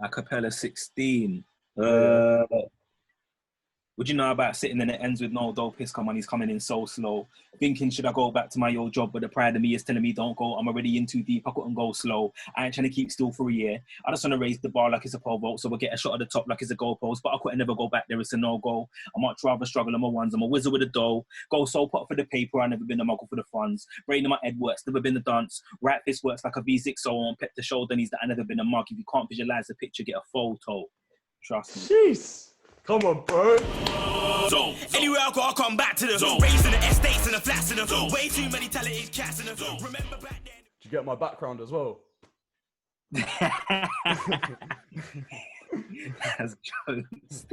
A cappella 16. Yeah. Would you know about sitting and it ends with no dope piss come on, he's coming in so slow. Thinking, should I go back to my old job? But the pride of me is telling me, don't go. I'm already in too deep. I couldn't go slow. I ain't trying to keep still for a year. I just want to raise the bar like it's a pole vault. So we'll get a shot at the top like it's a goalpost. But I couldn't never go back there. It's a no-go. I much rather struggle on my ones. I'm a wizard with a dough. Go so pot for the paper. I've never been a muggle for the funds. Brain in my head works. Never been a dance. Right fist works like a V6. So on pep the shoulder knees that I never been a mug. If you can't visualize the picture, get a photo. Trust me. Jeez. Come on, bro. Zone. Anywhere I go, I come back to the zone. Raised in the estates and the flats in the zone. Way too many talented cats in the zone. Remember back then. Did you get my background as well? That's jokes.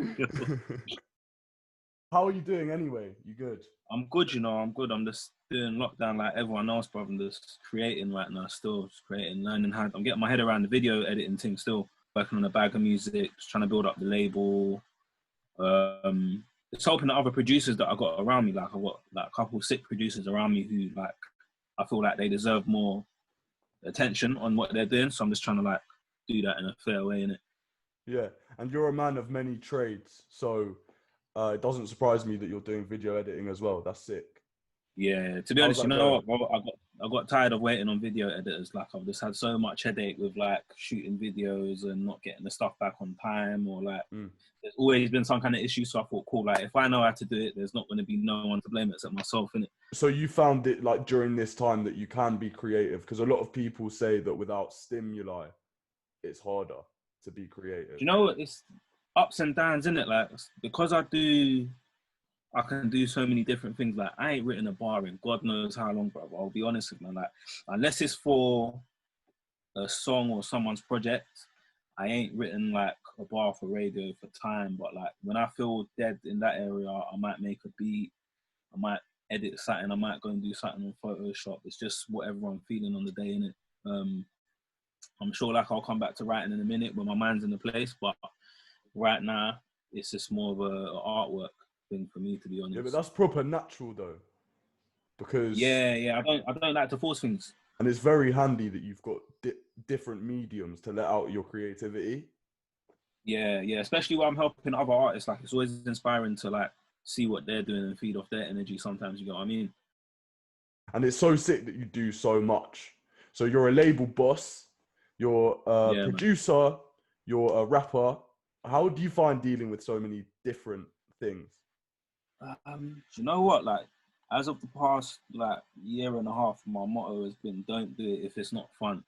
How are you doing anyway? You good? I'm good, you know. I'm good. I'm just doing lockdown like everyone else, bro. I'm just creating right now, still just creating, learning how. I'm getting my head around the video editing thing still. Working on a bag of music, just trying to build up the label. It's helping the other producers that I got around me. Like I got like a couple of sick producers around me who like I feel like they deserve more attention on what they're doing. So I'm just trying to like do that in a fair way, innit? Yeah, and you're a man of many trades, so it doesn't surprise me that you're doing video editing as well. That's sick. Yeah, to be honest, you know what? I got tired of waiting on video editors. Like I've just had so much headache with like shooting videos and not getting the stuff back on time, or like there's always been some kind of issue. So I thought, cool, like if I know how to do it, there's not going to be no one to blame except myself, innit? So you found it like during this time that you can be creative, because a lot of people say that without stimuli, it's harder to be creative. You know, it's ups and downs, innit? Like because I can do so many different things. Like I ain't written a bar in God knows how long, bro. I'll be honest with you, man. Like unless it's for a song or someone's project, I ain't written like a bar for radio for time. But like when I feel dead in that area, I might make a beat. I might edit something. I might go and do something on Photoshop. It's just whatever I'm feeling on the day, innit? I'm sure like I'll come back to writing in a minute when my mind's in the place. But right now, it's just more of a artwork thing for me, to be honest. Yeah, but that's proper natural though, because yeah, I don't like to force things, and it's very handy that you've got different mediums to let out your creativity. Yeah, especially when I'm helping other artists. Like it's always inspiring to like see what they're doing and feed off their energy sometimes, you know what I mean? And it's so sick that you do so much. So you're a label boss, you're a producer, man. You're a rapper. How do you find dealing with so many different things? You know what? Like, as of the past like year and a half, my motto has been, "Don't do it if it's not fun."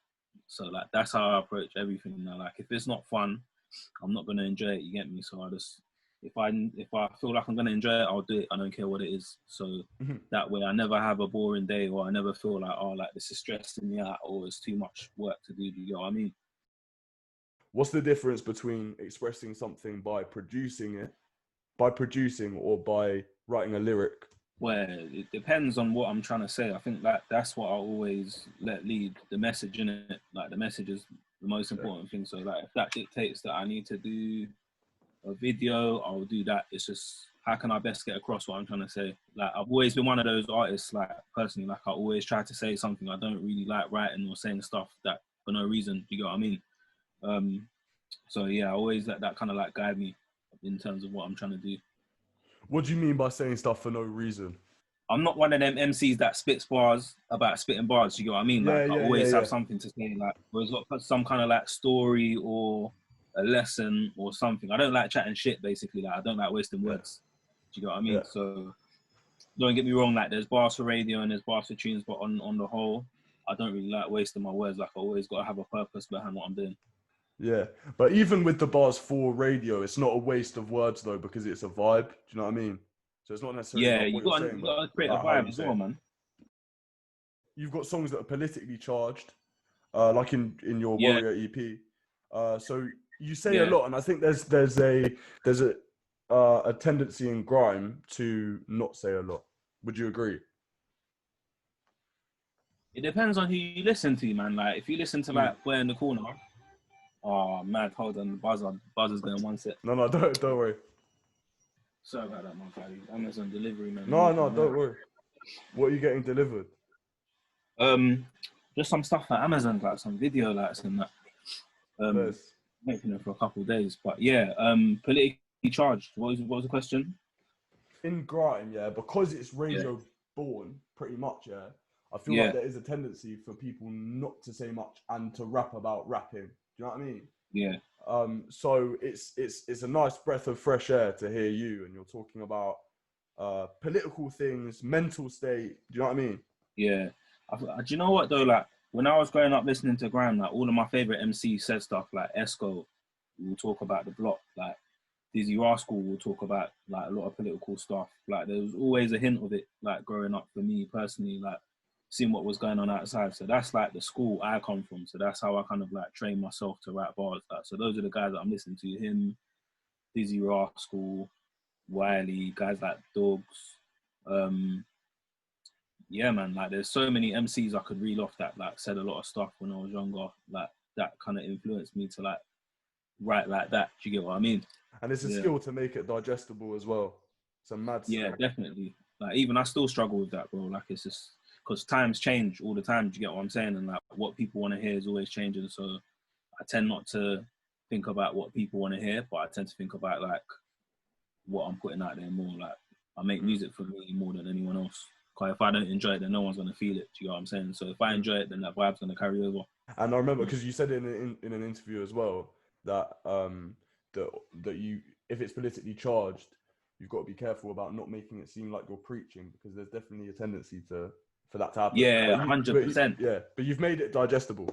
So like, that's how I approach everything now. Like, if it's not fun, I'm not gonna enjoy it. You get me? So I just, if I feel like I'm gonna enjoy it, I'll do it. I don't care what it is. So that way, I never have a boring day, or I never feel like, oh, like this is stressing me out, or it's too much work to do. You know what I mean? What's the difference between expressing something by producing or by writing a lyric? Well, it depends on what I'm trying to say. I think that's what I always let lead, the message in it. Like the message is the most important thing. So like if that dictates that I need to do a video, I'll do that. It's just how can I best get across what I'm trying to say? Like I've always been one of those artists, like personally, like I always try to say something. I don't really like writing or saying stuff that for no reason. You get what I mean? So yeah, I always let that kind of like guide me in terms of what I'm trying to do. What do you mean by saying stuff for no reason? I'm not one of them MCs that spits bars about spitting bars. You get what I mean? Like I always have something to say. Like there's got some kind of like story or a lesson or something. I don't like chatting shit. Basically, like I don't like wasting words. Do you get what I mean? So don't get me wrong. Like there's bars for radio and there's bars for tunes, but on the whole, I don't really like wasting my words. Like I always got to have a purpose behind what I'm doing. Yeah, but even with the bars for radio, it's not a waste of words though, because it's a vibe. Do you know what I mean? So it's not necessarily you got to create a vibe as well, man. You've got songs that are politically charged, like in your Warrior EP. So you say a lot, and I think there's a tendency in grime to not say a lot. Would you agree? It depends on who you listen to, man. Like if you listen to like Boy in the Corner. Oh, mad. Hold on. Buzzer's going one set. No, don't worry. Sorry about that, my buddy. Amazon delivery, man. No, don't worry. What are you getting delivered? Just some stuff at Amazon, like some video likes and that. Making it for a couple of days, but yeah, politically charged. What was the question? In grime, yeah, because it's Yeah. radio born, pretty much, yeah. I feel Yeah. like there is a tendency for people not to say much and to rap about rapping. Do you know what I mean? Yeah. So it's a nice breath of fresh air to hear you, and you're talking about political things, mental state. Do you know what I mean? Yeah. Do you know what though? Like when I was growing up listening to grime, like all of my favorite MCs said stuff like Esco will talk about the block, like Dizzy Rascal will talk about like a lot of political stuff. Like there was always a hint of it, like growing up for me personally, like seeing what was going on outside. So that's like the school I come from. So that's how I kind of like train myself to rap bars. Like, so those are the guys that I'm listening to. Him, Dizzy Rascal, Wiley, guys like Dogs. Yeah, man, like there's so many MCs I could reel off that like said a lot of stuff when I was younger, like that kind of influenced me to like write like that. Do you get what I mean? And it's a skill to make it digestible as well. It's a mad skill. Yeah, definitely. Like even I still struggle with that, bro. Like it's just because times change all the time. Do you get what I'm saying? And like what people want to hear is always changing. So I tend not to think about what people want to hear, but I tend to think about like what I'm putting out there more. Like I make music for me more than anyone else. Because if I don't enjoy it, then no one's gonna feel it. Do you know what I'm saying? So if I enjoy it, then that vibe's gonna carry over. And I remember because you said in an interview as well that that you, if it's politically charged, you've got to be careful about not making it seem like you're preaching, because there's definitely a tendency for that to happen. Yeah, 100%. Yeah, but you've made it digestible.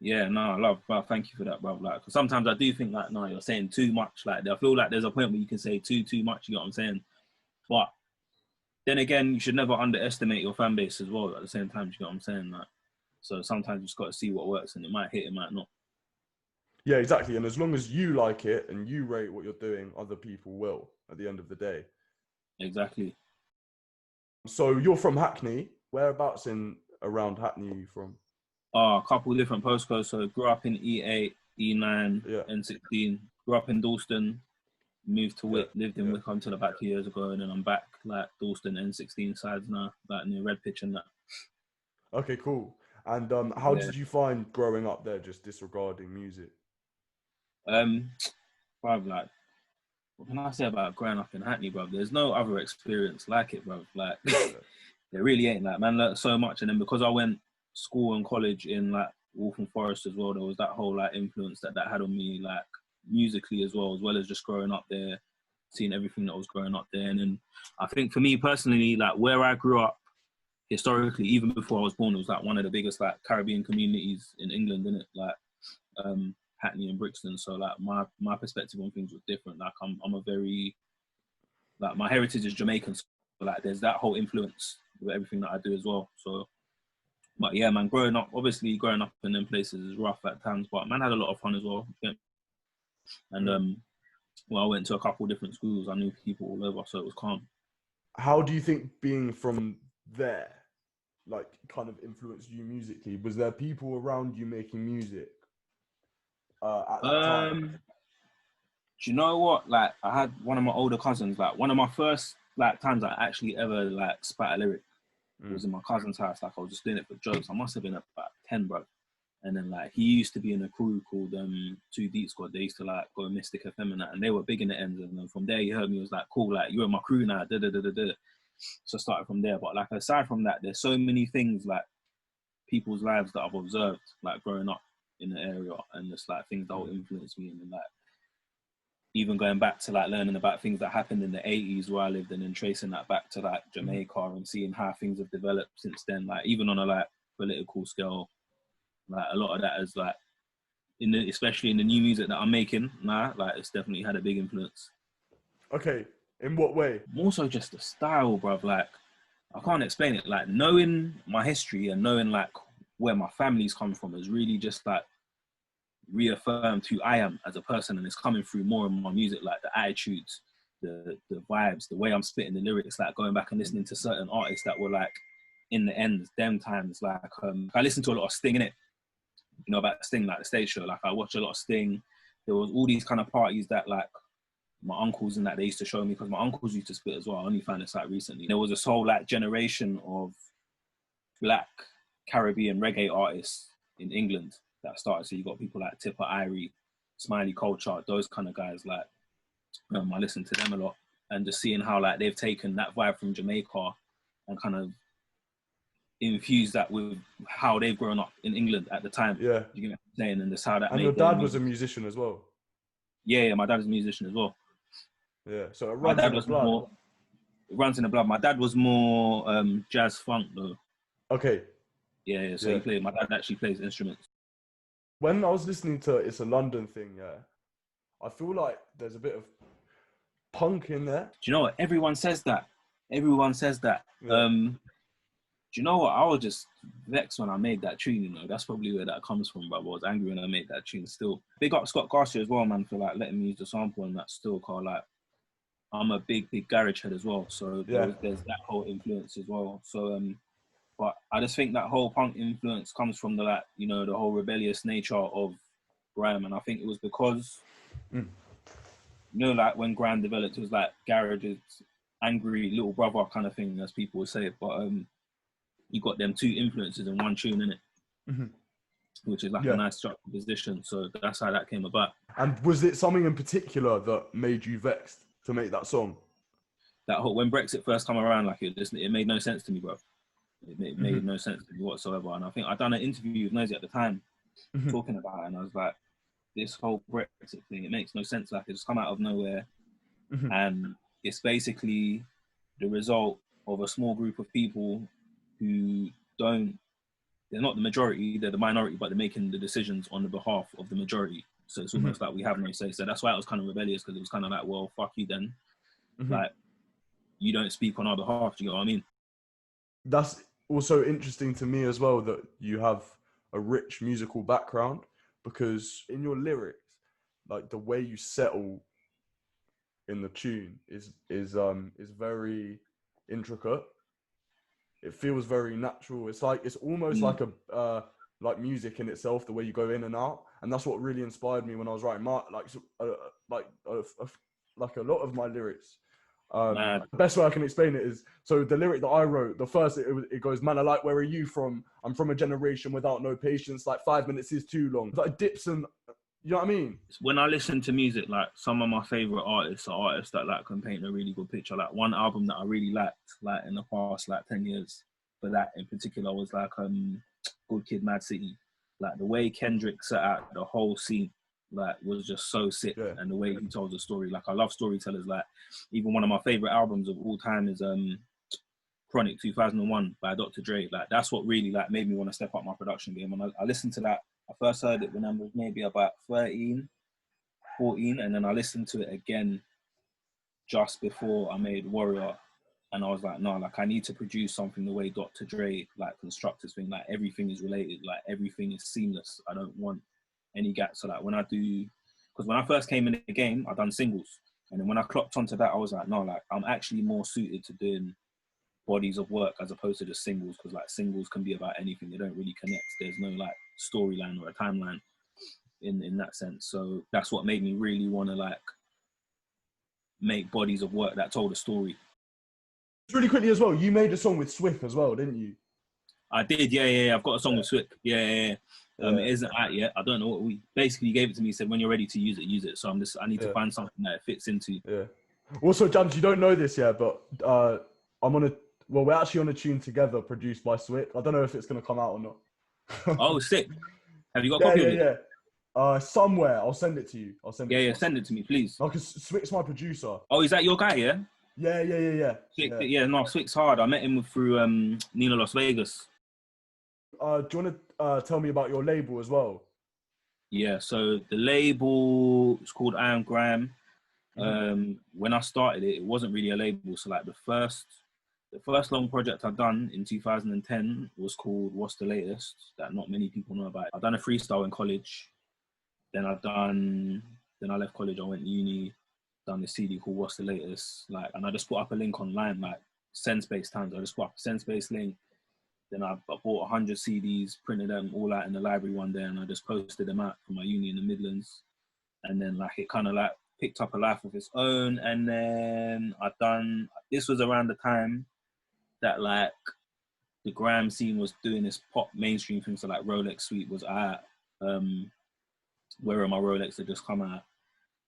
Yeah, no, thank you for that, bro. Like, 'cause sometimes I do think like, no, you're saying too much. Like, I feel like there's a point where you can say too much. You know what I'm saying? But then again, you should never underestimate your fan base as well. At the same time, you know what I'm saying? Like, so sometimes you just got to see what works, and it might hit, it might not. Yeah, exactly. And as long as you like it and you rate what you're doing, other people will at the end of the day. Exactly. So you're from Hackney. Whereabouts in around Hackney are you from? A couple of different postcodes. So grew up in E8, E9, Yeah. N16. Grew up in Dalston. Moved to Wick. Lived in Wick until about 2 years ago, and then I'm back like Dalston N16 sides now, like near Red Pitch and that. Okay, cool. And how did you find growing up there, just disregarding music? Bruv, like, what can I say about growing up in Hackney, bruv? There's no other experience like it, bruv. Like, there really ain't. Like, man, learned so much. And then because I went school and college in like Waltham Forest as well, there was that whole like influence that had on me, like musically as well as just growing up there, seeing everything that was growing up there. And then I think for me personally, like where I grew up historically, even before I was born, it was like one of the biggest like Caribbean communities in England, innit? Like Hackney and Brixton. So like my perspective on things was different. Like I'm a very, like my heritage is Jamaican, so like there's that whole influence with everything that I do as well. So but yeah, man, growing up in them places is rough at times, but man had a lot of fun as well. Yeah. And well, I went to a couple of different schools. I knew people all over, so it was calm. How do you think being from there, like, kind of influenced you musically? Was there people around you making music at that time? Do you know what? Like, I had one of my older cousins. Like, one of my first like times I actually ever like spat a lyric was in my cousin's house. Like, I was just doing it for jokes. I must have been about 10, bro. And then like he used to be in a crew called 2 Deep Squad. They used to like go Mystic FM and that, and they were big in the ends. And then from there he heard me, was like, cool, like you're in my crew now. So I started from there. But like aside from that, there's so many things like people's lives that I've observed like growing up in the area, and just like things that will influence me. And then like even going back to like learning about things that happened in the 80s where I lived, and then tracing that back to like Jamaica and seeing how things have developed since then. Like even on a like political scale, like a lot of that is like especially in the new music that I'm making now, like it's definitely had a big influence. Okay, in what way? More so just the style, bruv. Like I can't explain it. Like knowing my history and knowing like where my family's come from has really just like reaffirmed who I am as a person, and it's coming through more in my music, like the attitudes, the vibes, the way I'm spitting the lyrics, like going back and listening to certain artists that were like in the ends, them times, like I listen to a lot of Sting, innit? You know about Sting, like the stage show. Like I watch a lot of Sting. There was all these kind of parties that like my uncles and that they used to show me, because my uncles used to spit as well. I only found this out recently. There was this whole like generation of black Caribbean reggae artists in England that started. So you got people like Tipper Irie, Smiley Culture, those kind of guys, like, I listen to them a lot, and just seeing how like they've taken that vibe from Jamaica and kind of infused that with how they've grown up in England at the time. Yeah. You get what I'm saying? And that's how that. And your dad was a musician as well. Yeah, my dad is a musician as well. Yeah, so it runs in the blood. It runs in the blood. My dad was more jazz funk though. Okay. Yeah, so my dad actually plays instruments. When I was listening to It's a London Thing, yeah, I feel like there's a bit of punk in there. Do you know what? Everyone says that. Yeah. Do you know what? I was just vexed when I made that tune, you know. That's probably where that comes from, but I was angry when I made that tune still. Big up Scott Garcia as well, man, for like letting me use the sample and that still, cause like I'm a big garage head as well. So there's that whole influence as well. So but I just think that whole punk influence comes from the like, you know, the whole rebellious nature of grime. And I think it was because you know, like when grime developed, it was like garage's angry little brother kind of thing, as people would say. But you got them two influences in one tune, innit? Which is like a nice juxtaposition. So that's how that came about. And was it something in particular that made you vexed to make that song? That whole, when Brexit first come around, like it made no sense to me, bro. It made no sense to me whatsoever. And I think I'd done an interview with Nosy at the time talking about it, and I was like, this whole Brexit thing, it makes no sense. Like, it's come out of nowhere. And it's basically the result of a small group of people who they're not the majority, they're the minority, but they're making the decisions on the behalf of the majority. So it's almost like we have no say. So that's why it was kind of rebellious, because it was kind of like, well, fuck you then. Like, you don't speak on our behalf, do you know what I mean? That's also interesting to me as well, that you have a rich musical background, because in your lyrics, like the way you settle in the tune is very intricate. It feels very natural. It's almost like a like music in itself, the way you go in and out, and that's what really inspired me when I was writing like a lot of my lyrics. The best way I can explain it is, so the lyric that I wrote, the first, it goes, man, I like, where are you from? I'm from a generation without no patience, like 5 minutes is too long. Like dips and, you know what I mean? When I listen to music, like some of my favorite artists are artists that like can paint a really good picture. Like one album that I really liked, like in the past like 10 years, for that in particular, was like Good Kid, Mad City. Like the way Kendrick set out the whole scene, like, was just so sick. And the way he told the story, like, I love storytellers. Like, even one of my favorite albums of all time is Chronic 2001 by Dr. Dre. Like, that's what really like made me want to step up my production game. And I listened to that. I first heard it when I was maybe about 13, 14, and then I listened to it again just before I made Warrior. And I was like, no, like, I need to produce something the way Dr. Dre like constructs this thing. Like, everything is related, like everything is seamless. I don't want any gaps. So like when I do, because when I first came in the game, I done singles, and then when I clocked onto that, I was like, no, like I'm actually more suited to doing bodies of work as opposed to just singles, because like singles can be about anything. They don't really connect. There's no like storyline or a timeline in that sense. So that's what made me really want to like make bodies of work that told a story. Really quickly as well, you made a song with Swift as well, didn't you? I did, yeah. I've got a song with Swift. Yeah. It isn't out yet. I don't know what we basically gave it to me. Said when you're ready to use it. So I need to find something that it fits into. Yeah. Also, Jammz, you don't know this yet, but we're actually on a tune together produced by Swift. I don't know if it's gonna come out or not. Oh, sick! Have you got a copy of it? Yeah. Somewhere. I'll send it to you. Send it to me, please. No, because Swift's my producer. Oh, is that your guy? Yeah. Yeah. No, Swift's hard. I met him through Nina Las Vegas. Do you want to tell me about your label as well? Yeah, so the label is called I Am Grime. When I started it, it wasn't really a label. So like the first long project I'd done in 2010 was called What's the Latest, that not many people know about. I'd done a freestyle in college. Then I left college, I went to uni, done this CD called What's the Latest. Like, and I just put up a link online, like Senspace times. I just put up a Senspace link. Then I bought 100 CDs, printed them all out in the library one day, and I just posted them out for my uni in the Midlands. And then like it kind of like picked up a life of its own. And then this was around the time that like the grime scene was doing this pop mainstream thing. So like Rolex Suite was out. Where my Rolex had just come out,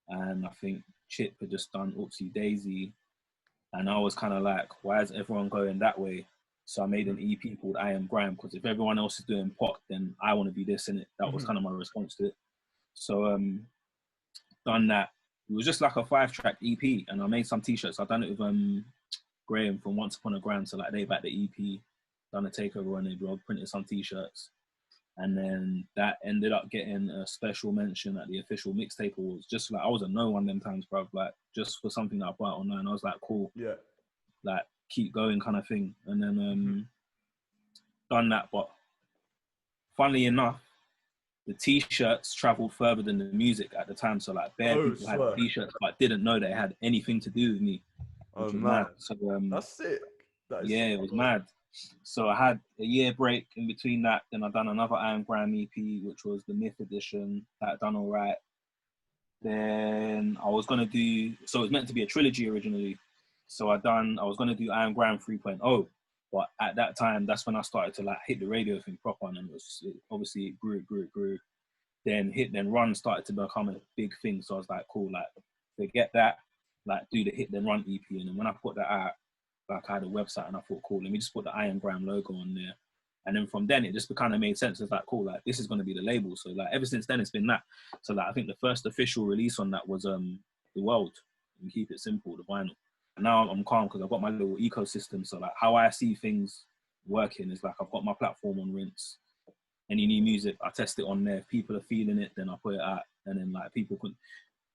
and I think Chip had just done Oopsie Daisy, and I was kind of like, why is everyone going that way? So I made an EP called I Am Grime, because if everyone else is doing pop, then I want to be this, in it. That was kind of my response to it. So done that. It was just like a 5-track EP, and I made some t-shirts. I done it with Graham from Once Upon a Gram, so like they back the EP, done a takeover on it, bro, printed some t-shirts. And then that ended up getting a special mention at the official mixtape awards. Just like, I was a no one them times, bro. Like, just for something that I bought online, I was like, cool. Yeah. Like, keep going kind of thing. And then done that. But funnily enough, the t-shirts traveled further than the music at the time. So like, bare people had t-shirts, but didn't know they had anything to do with me. Oh, man. Mad. So, that's sick. It was mad. So I had a year break in between that. Then I done another I Am Grime EP, which was the Myth edition. That done all right. Then I was gonna do. So it was meant to be a trilogy originally. So I was gonna do I Am Grime 3.0, but at that time, that's when I started to like hit the radio thing proper, and obviously it grew. Then Run started to become a big thing. So I was like, cool, like forget that, like do the Hit Then Run EP. And then when I put that out, like I had a website, and I thought, cool, let me just put the I Am Grime logo on there. And then from then, it just kind of made sense. It's like, cool, like this is going to be the label. So like ever since then, it's been that. So like I think the first official release on that was The World, and Keep It Simple, the vinyl. And now I'm calm because I've got my little ecosystem. So like how I see things working is like I've got my platform on Rinse. Any new music, I test it on there. If people are feeling it, then I put it out. And then like people can,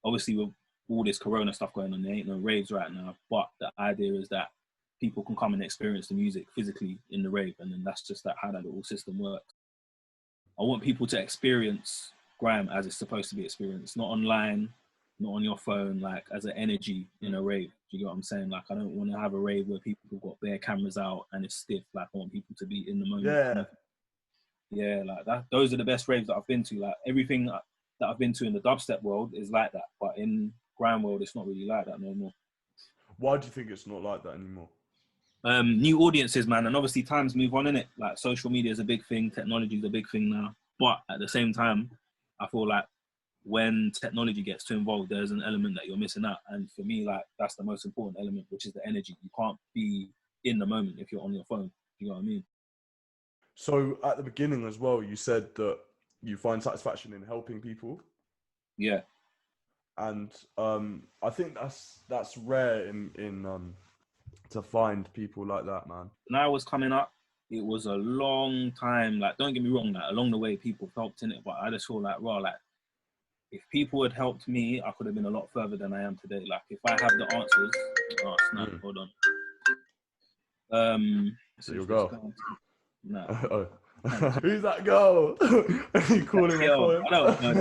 obviously with all this Corona stuff going on, there ain't no raves right now. But the idea is that people can come and experience the music physically in the rave, and then that's just how that little system works. I want people to experience grime as it's supposed to be experienced, not online, not on your phone, like as an energy in a rave. Do you get what I'm saying? Like I don't want to have a rave where people have got their cameras out and it's stiff. Like I want people to be in the moment. Yeah, like that. Those are the best raves that I've been to. Like everything that I've been to in the dubstep world is like that, but in grime world, it's not really like that no more. Why do you think it's not like that anymore? New audiences, man, and obviously times move on, innit? Like social media is a big thing, technology is a big thing now. But at the same time, I feel like when technology gets too involved, there's an element that you're missing out. And for me, like that's the most important element, which is the energy. You can't be in the moment if you're on your phone. You know what I mean? So at the beginning as well, you said that you find satisfaction in helping people. Yeah. And I think that's rare in to find people like that, man. When I was coming up, it was a long time. Like, don't get me wrong, like along the way, people helped in it, but I just feel like, raw, like if people had helped me, I could have been a lot further than I am today. Like, if I have the answers, oh snap, hold on. So your girl? No. Oh. Who's that girl? Are you calling her phone? I don't know.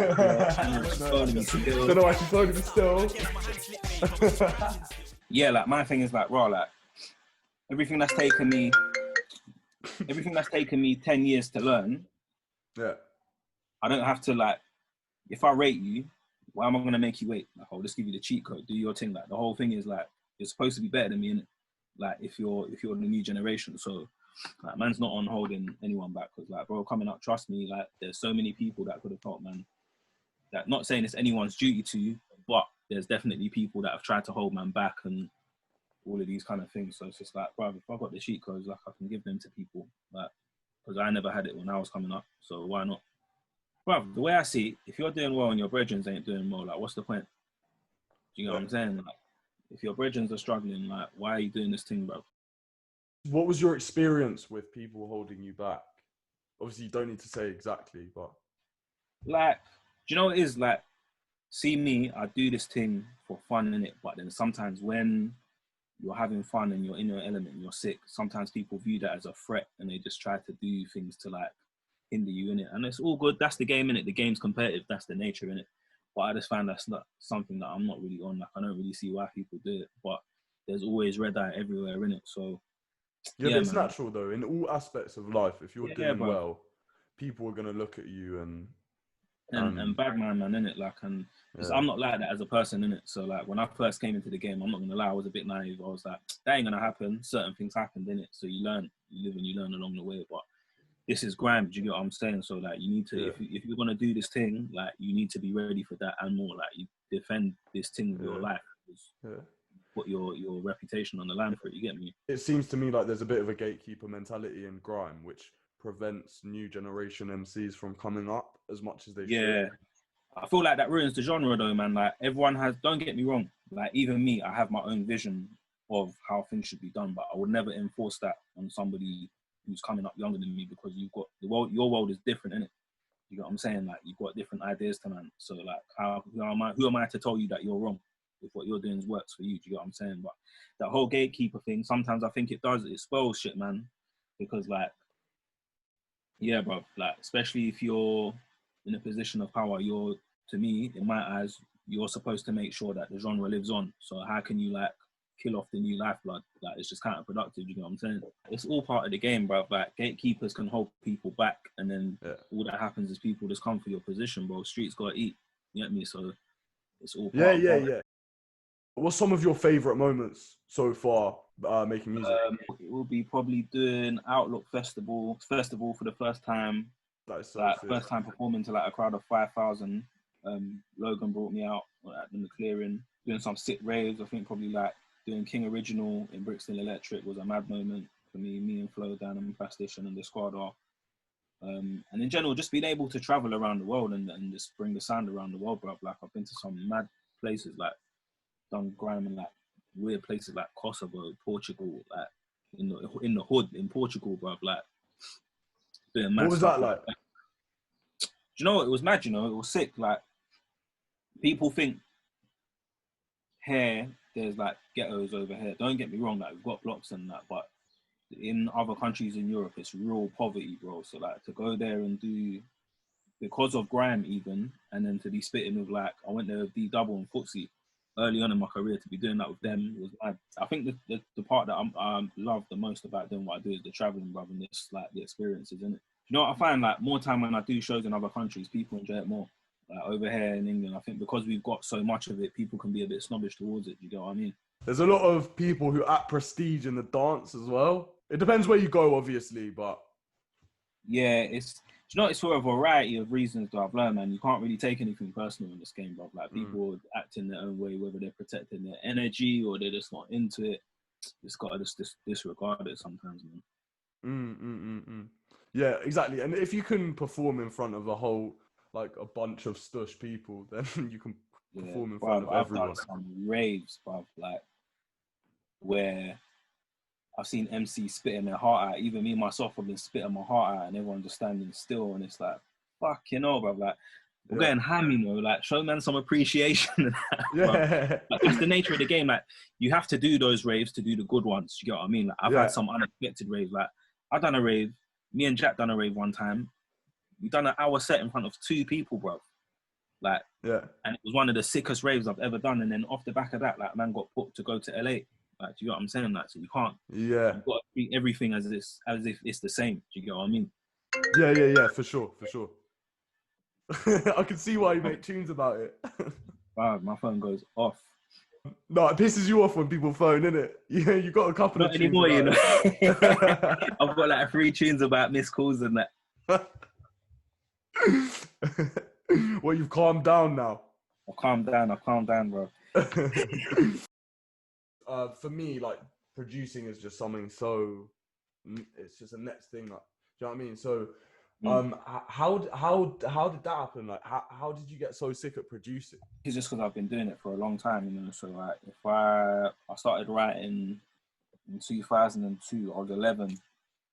Don't know why she's phoning me still. Yeah, like my thing is like, raw, like everything that's taken me 10 years to learn. Yeah. I don't have to like, if I rate you, why am I gonna make you wait? Like, I'll just give you the cheat code, do your thing. Like the whole thing is like, you're supposed to be better than me, innit? Like if you're the new generation. So like man's not on holding anyone back, because like bro, coming up, trust me, like there's so many people that could have helped, man. That not saying it's anyone's duty to you, but there's definitely people that have tried to hold man back and all of these kind of things. So it's just like, bro, if I got the cheat codes, like I can give them to people, like because I never had it when I was coming up, so why not? Bro, the way I see it, if you're doing well and your brethren ain't doing well, like what's the point? Do you know what I'm saying? Like if your brethren are struggling, like why are you doing this thing, bro? What was your experience with people holding you back? Obviously, you don't need to say exactly, but like, do you know what it is? Like, see me, I do this thing for fun, innit? But then sometimes when you're having fun and you're in your element and you're sick, sometimes people view that as a threat and they just try to do things to like hinder you, innit? And it's all good. That's the game, innit? The game's competitive. That's the nature, innit? But I just find that's not something that I'm not really on. Like, I don't really see why people do it. But there's always red eye everywhere, innit? So yeah, but it's natural though. In all aspects of life, if you're doing well, people are gonna look at you and bad man, innit? Like, and I'm not like that as a person, innit? So like when I first came into the game, I'm not gonna lie, I was a bit naive. I was like, that ain't gonna happen. Certain things happened, innit? So you learn, you live and you learn along the way. But this is grime. Do you get what I'm saying? So like, you need to, if you're gonna do this thing, like, you need to be ready for that and more. Like, you defend this thing with your life. Put your reputation on the line for it. You get me? It seems to me like there's a bit of a gatekeeper mentality in grime, which prevents new generation MCs from coming up as much as they should. I feel like that ruins the genre though, man. Like, everyone has, don't get me wrong, like, even me, I have my own vision of how things should be done, but I would never enforce that on somebody who's coming up younger than me, because you've got the world, your world is different, innit? You get what I'm saying? Like, you've got different ideas to man. So like, who am I to tell you that you're wrong if what you're doing works for you? Do you get what I'm saying? But that whole gatekeeper thing, sometimes I think it spoils shit, man. Because like, yeah, bro, like, especially if you're in a position of power, to me, in my eyes, you're supposed to make sure that the genre lives on. So how can you like kill off the new lifeblood? Like, it's just counterproductive. You know what I'm saying? It's all part of the game, bro. Like, gatekeepers can hold people back, and then all that happens is people just come for your position, bro. Streets gotta eat. You get me? So it's all part of it. What's some of your favorite moments so far making music? It will be probably doing Outlook Festival for the first time. That is so like sick. First time performing to like a crowd of 5,000. Logan brought me out in the clearing, doing some sick raves. I think probably like doing King Original in Brixton Electric was a mad moment for me and Flo, Dan and Plastation and the squad are. And in general, just being able to travel around the world and just bring the sound around the world, bro. Like, I've been to some mad places, like done grime in like weird places like Kosovo, Portugal, like in the hood in Portugal, bro. Like, doing mad what was stuff that like? Do you know what? It was mad, you know, it was sick. Like, people think here there's like ghettos over here. Don't get me wrong, like, we've got blocks and that, but in other countries in Europe, it's real poverty, bro. So like, to go there and do, because of grime even, and then to be spitting with like, I went there with D Double and Footsie early on in my career, to be doing that with them was mad. I think the part that I love the most about doing what I do is the traveling, brother, and this like the experiences, innit? You know what I find? Like, more time when I do shows in other countries, people enjoy it more. Like, over here in England, I think because we've got so much of it, people can be a bit snobbish towards it. You get what I mean? There's a lot of people who act prestige in the dance as well. It depends where you go, obviously, but yeah, it's for a variety of reasons that I've learned, man. You can't really take anything personal in this game, bro. Like, people act in their own way, whether they're protecting their energy or they're just not into it. Just gotta just disregard it sometimes, man. Yeah, exactly. And if you can perform in front of a bunch of stush people, then you can perform in front of everyone. I've done some raves, bruv, like, where I've seen MCs spitting their heart out. Even me myself have been spitting my heart out, and everyone just standing still, and it's like, fuck, you know, bruv. Like, we're getting ham, you know, like, show man some appreciation. Like, that's the nature of the game. Like, you have to do those raves to do the good ones. You get what I mean? Like, I've had some unexpected raves. Like, I've done a rave. Me and Jack done a rave one time. We done an hour set in front of 2 people, bro. Like, and it was one of the sickest raves I've ever done. And then off the back of that, like, man got put to go to LA. Like, do you know what I'm saying? Like, so you can't. Yeah. You've got to treat everything as if it's the same. Do you get what I mean? Yeah, for sure. I can see why you make tunes about it. Wow, my phone goes off. No, it pisses you off when people phone, innit? Yeah, you got a couple of tunes anymore, you know. it. I've got like 3 tunes about missed calls and that. Well, you've calmed down now. I've calmed down, bro. For me, like, producing is just something so, it's just a next thing. Like, do you know what I mean? So, how did that happen? Like, how did you get so sick at producing? It's just because I've been doing it for a long time, you know. So like, if I started writing in 2002, I was 11,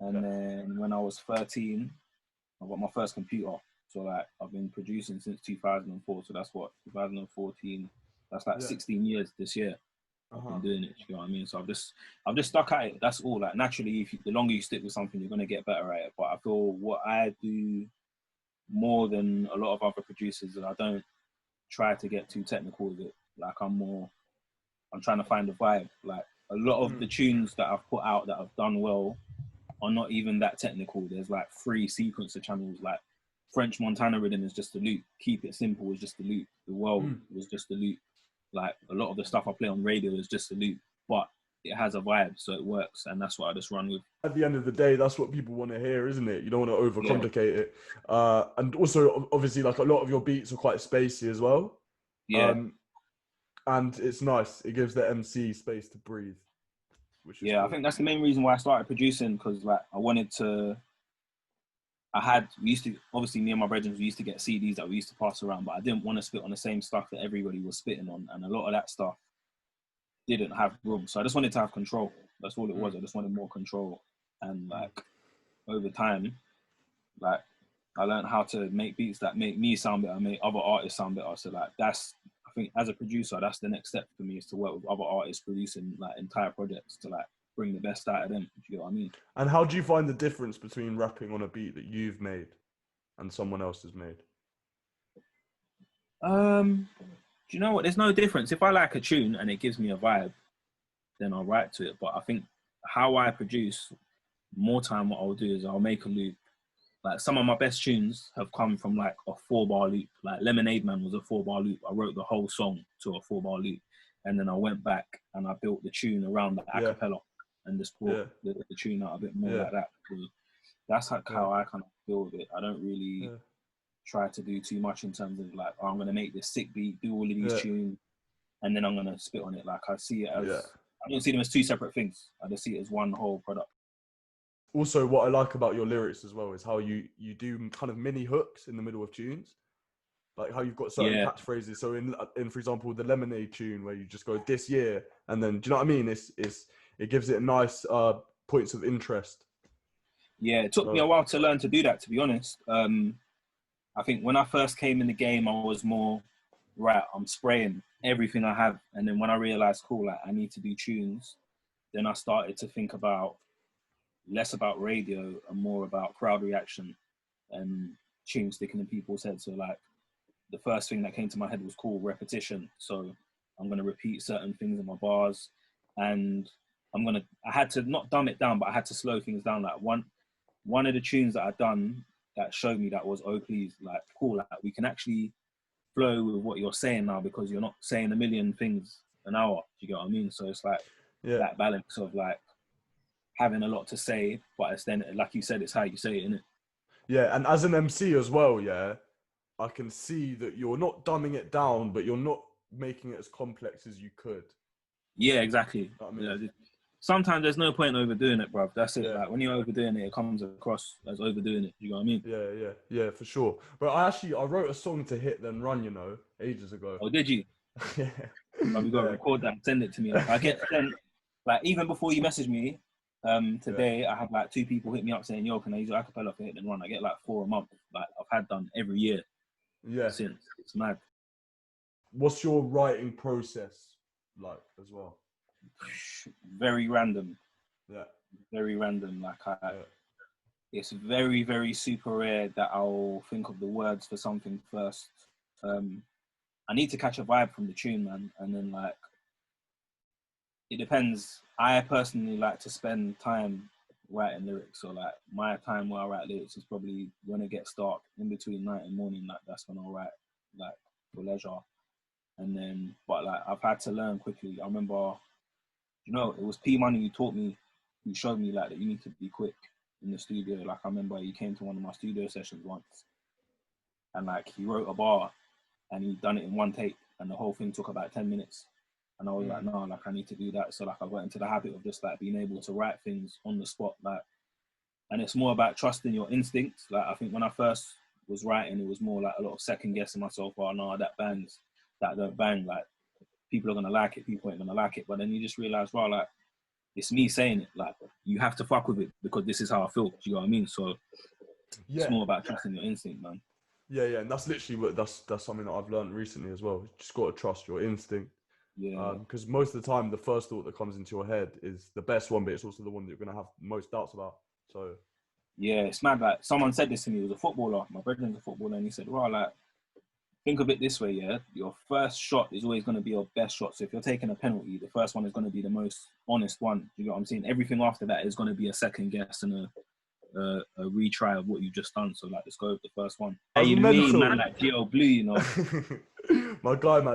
and then when I was 13, I got my first computer. So like, I've been producing since 2004. So that's what, 2014. That's like 16 years this year. I've been doing it. You know what I mean? So I've just stuck at it. That's all. Like, naturally, the longer you stick with something, you're gonna get better at it. But I feel what I do more than a lot of other producers, and I don't try to get too technical with it. Like, I'm trying to find the vibe. Like, a lot of the tunes that I've put out that I've done well are not even that technical. There's like 3 sequencer channels. Like, French Montana Rhythm is just a loop. Keep It Simple was just a loop. The World was just a loop. Like, a lot of the stuff I play on radio is just a loop. But it has a vibe, so it works, and that's what I just run with. At the end of the day, that's what people want to hear, isn't it? You don't want to overcomplicate it. And also, obviously, like a lot of your beats are quite spacey as well. Yeah. And it's nice. It gives the MC space to breathe. Which is cool. I think that's the main reason why I started producing, because like I wanted to. We used to, obviously me and my brethren, we used to get CDs that we used to pass around, but I didn't want to spit on the same stuff that everybody was spitting on, and a lot of that stuff didn't have room. So I just wanted to have control. That's all it was. I just wanted more control. And like over time, like I learned how to make beats that make me sound better, make other artists sound better. So like I think as a producer, that's the next step for me, is to work with other artists producing like entire projects to like bring the best out of them. Do you know what I mean? And how do you find the difference between rapping on a beat that you've made and someone else has made? Do you know what? There's no difference. If I like a tune and it gives me a vibe, then I'll write to it. But I think how I produce, more time what I'll do is I'll make a loop. Like some of my best tunes have come from like a 4-bar loop. Like Lemonade Man was a 4-bar loop. I wrote the whole song to a 4-bar loop. And then I went back and I built the tune around the acapella and just brought the tune out a bit more like that. So that's like how I kind of feel with it. I don't really try to do too much in terms of like, oh, I'm going to make this sick beat, do all of these tunes, and then I'm going to spit on it. Like I see it as, I don't see them as two separate things. I just see it as one whole product. Also, what I like about your lyrics as well is how you do kind of mini hooks in the middle of tunes. Like how you've got certain catchphrases. So in for example, the Lemonade tune where you just go this year, and then, do you know what I mean? It gives it a nice points of interest. Yeah, it took me a while to learn to do that, to be honest. I think when I first came in the game, I was more, right, I'm spraying everything I have. And then when I realized, cool, like I need to do tunes, then I started to think about less about radio and more about crowd reaction and tunes sticking in people's heads. So like the first thing that came to my head was called repetition. So I'm going to repeat certain things in my bars, and I had to not dumb it down, but I had to slow things down. Like one of the tunes that I'd done that showed me that was, oh please, like cool, like we can actually flow with what you're saying now, because you're not saying a million things an hour. Do you get what I mean? So it's like that balance of like having a lot to say, but it's then, like you said, it's how you say it, innit? Yeah, and as an MC as well, I can see that you're not dumbing it down, but you're not making it as complex as you could. Yeah, exactly. You know what I mean? Sometimes there's no point in overdoing it, bruv. That's it. Yeah. Like when you're overdoing it, it comes across as overdoing it. You know what I mean? Yeah, for sure. But I wrote a song to Hit Then Run, you know, ages ago. Oh, did you? Yeah. Bruv, you got to record that and send it to me. Like, I get sent, like even before you message me, today I had like 2 people hit me up saying, yo, can I use your acapella for Hit Then Run? I get like 4 a month. Like I've had done every year. Yeah. Since. It's mad. What's your writing process like as well? Very random. Yeah. Very random. Like it's very, very super rare that I'll think of the words for something first. I need to catch a vibe from the tune, man. And then like, it depends. I personally like to spend time writing lyrics. So like my time where I write lyrics is probably when it gets dark, in between night and morning. Like that's when I'll write, like for leisure. And then, but like I've had to learn quickly. I remember, you know, it was P Money who showed me like that you need to be quick in the studio. Like I remember he came to one of my studio sessions once, and like he wrote a bar and he done it in one take, and the whole thing took about 10 minutes. And I was like, no, like I need to do that. So like I got into the habit of just like being able to write things on the spot, like, and it's more about trusting your instincts. Like I think when I first was writing, it was more like a lot of second guessing myself. Oh no, that bangs, that don't bang. Like people are gonna like it, people ain't gonna like it. But then you just realize, well, like it's me saying it. Like you have to fuck with it because this is how I feel. Do you know what I mean? So it's more about trusting your instinct, man. Yeah, and that's literally what that's something that I've learned recently as well. You just got to trust your instinct. Yeah. Because most of the time, the first thought that comes into your head is the best one, but it's also the one that you're going to have most doubts about. So, yeah, it's mad. Like someone said this to me. He was a footballer. My brother's a footballer, and he said, "Well, like, think of it this way, yeah. Your first shot is always going to be your best shot. So if you're taking a penalty, the first one is going to be the most honest one. You know what I'm saying? Everything after that is going to be a second guess and a retry of what you've just done. So like, let's go with the first one. Hey, me, man, like geoblu, you know." My guy, man.